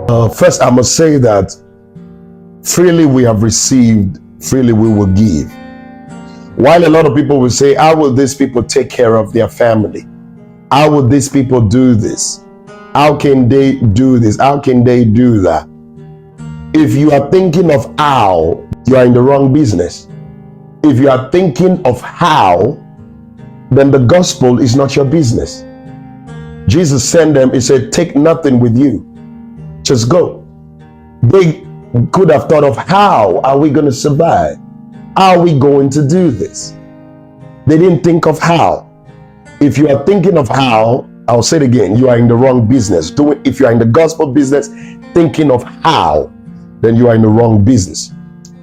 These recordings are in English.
First, I must say that freely we have received, freely we will give. While a lot of people will say, how will these people take care of their family? How will these people do this? How can they do this? How can they do that? If you are thinking of how, you are in the wrong business. If you are thinking of how, then the gospel is not your business. Jesus sent them, he said, take nothing with you. Just go. They could have thought of how are we going to survive? How are we going to do this? They didn't think of how. If you are thinking of how, I'll say it again, you are in the wrong business. If you are in the gospel business, thinking of how, then you are in the wrong business.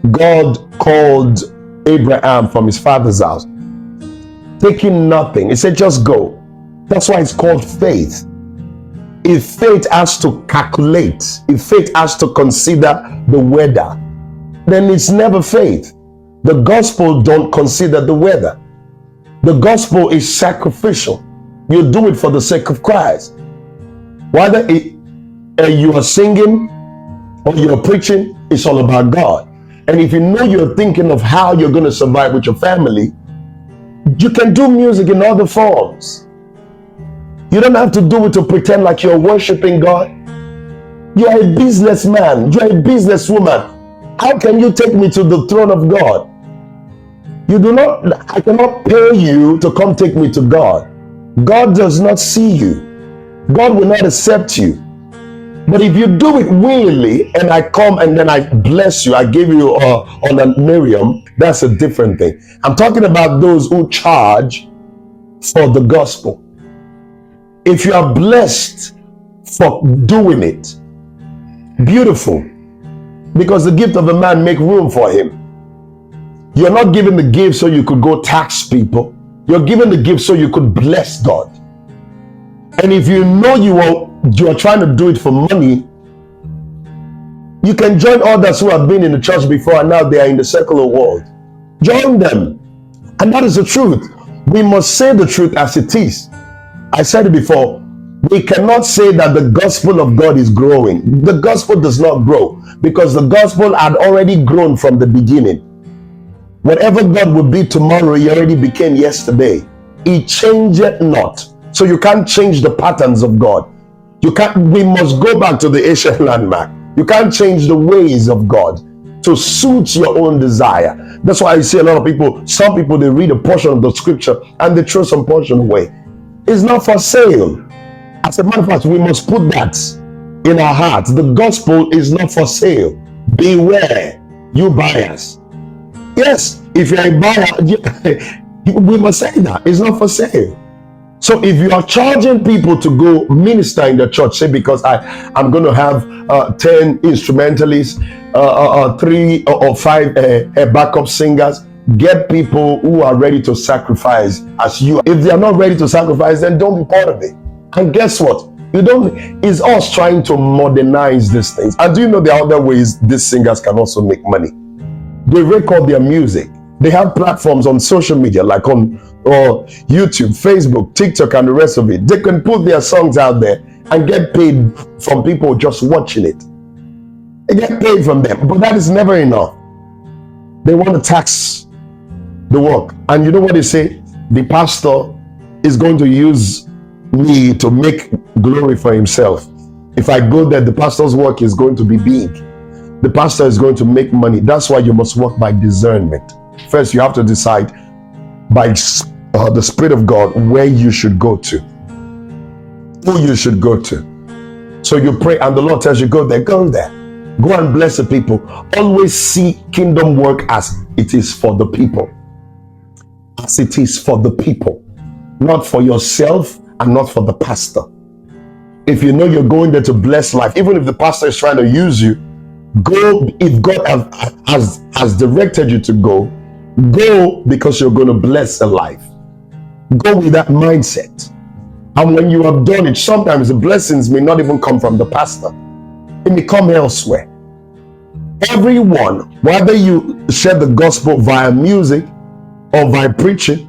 God called Abraham from his father's house, taking nothing. He said, just go. That's why it's called faith. If faith has to calculate, if faith has to consider the weather, then it's never faith. The gospel don't consider the weather. The gospel is sacrificial. You do it for the sake of Christ. Whether you are singing or you're preaching, it's all about God. And if you know you're thinking of how you're going to survive with your family, you can do music in other forms. You don't have to do it to pretend like you're worshiping God. You're a businessman. You're a businesswoman. How can you take me to the throne of God? I cannot pay you to come take me to God. God does not see you. God will not accept you. But if you do it willingly, and I come and then I bless you, I give you on a Miriam, that's a different thing. I'm talking about those who charge for the gospel. If you are blessed for doing it, beautiful, because the gift of a man make room for him. You're not giving the gift so you could go tax people. You're giving the gift so you could bless God. And if you know you are trying to do it for money, you can join others who have been in the church before and now they are in the secular world. Join them. And that is the truth. We must say the truth as it is. I said it before. We cannot say that the gospel of God is growing. The gospel does not grow because the gospel had already grown from the beginning. Whatever God will be tomorrow, he already became yesterday. He changeth not. So you can't change the patterns of God. We must go back to the ancient landmark. You can't change the ways of God to suit your own desire. That's why I see a lot of people, some people, they read a portion of the scripture and they throw some portion away. It's not for sale. As a matter of fact, we must put that in our hearts. The gospel is not for sale. Beware, you buyers. Yes, if you're a buyer, we must say that. It's not for sale. So if you are charging people to go minister in the church, say because I'm going to have 10 instrumentalists, 3 or 5 backup singers, get people who are ready to sacrifice as you. If they are not ready to sacrifice, then don't be part of it. And guess what? It's us trying to modernize these things. And do you know there are other ways these singers can also make money? They record their music. They have platforms on social media like on YouTube, Facebook, TikTok, and the rest of it. They can put their songs out there and get paid from people just watching it. They get paid from them, but that is never enough. They want to tax the work. And you know what they say? The pastor is going to use me to make glory for himself. If I go there, the pastor's work is going to be big. The pastor is going to make money. That's why you must work by discernment. First, you have to decide by the Spirit of God where you should go to, who you should go to. So you pray and the Lord tells you, go there, go there. Go and bless the people. Always see kingdom work as it is for the people. As it is for the people. Not for yourself and not for the pastor. If you know you're going there to bless life, even if the pastor is trying to use you, go. If God has directed you to go because you're going to bless a life. Go with that mindset. And when you have done it, sometimes the blessings may not even come from the pastor. It may come elsewhere. Everyone, whether you share the gospel via music or via preaching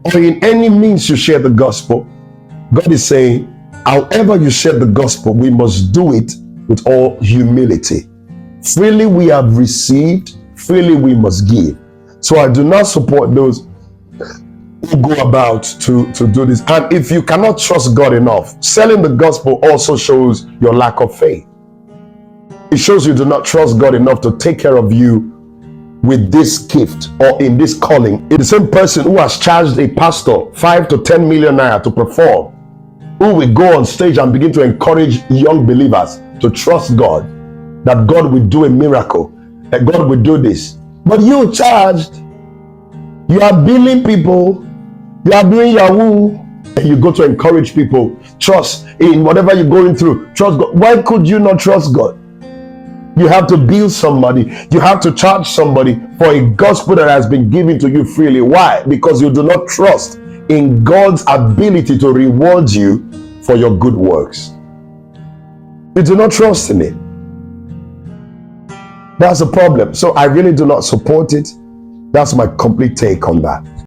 or in any means you share the gospel, God is saying, however you share the gospel, we must do it with all humility. Freely we have received, freely we must give. So I do not support those who go about to do this. And if you cannot trust God enough, selling the gospel also shows your lack of faith. It shows you do not trust God enough to take care of you with this gift or in this calling. It's the same person who has charged a pastor 5 to 10 million naira to perform, who will go on stage and begin to encourage young believers to trust God, that God will do a miracle, that God will do this. But you charged, you are billing people, you are doing Yahoo, and you go to encourage people, trust in whatever you're going through, trust God. Why could you not trust God? You have to bill somebody, you have to charge somebody for a gospel that has been given to you freely. Why? Because you do not trust in God's ability to reward you for your good works. You do not trust in it. That's a problem. So I really do not support it. That's my complete take on that.